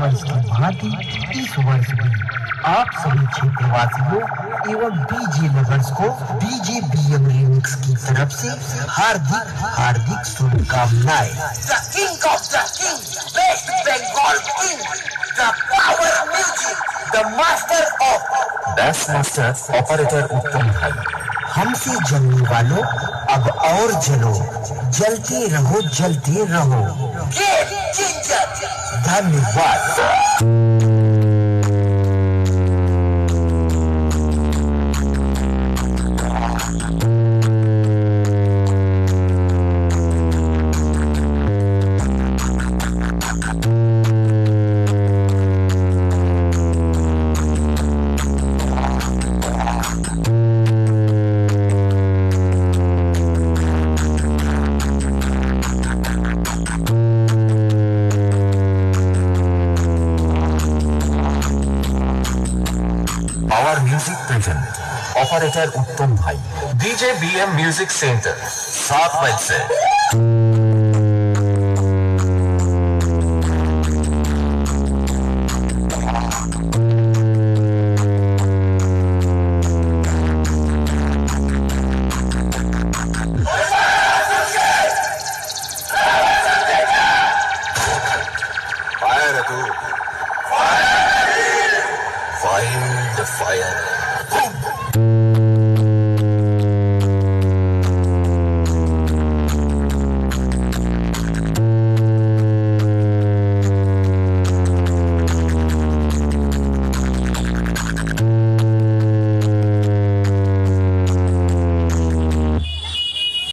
वर्ष की भांति इस वर्ष भी आप सभी क्षेत्रवासियों एवं डीजे लवर्स को डीजे बीएम रीमिक्स की तरफ से हार्दिक हार्दिक शुभकामनाएं। The king of the king, West Bengal king, the power music, the master of bass master operator Uttam भाई। हमसे जलने वालों अब और जलो, जलते रहो। game changer. धन्यवाद। Power music present operator Uttam भाई। डीजे बीएम म्यूजिक सेंटर 7 बजे से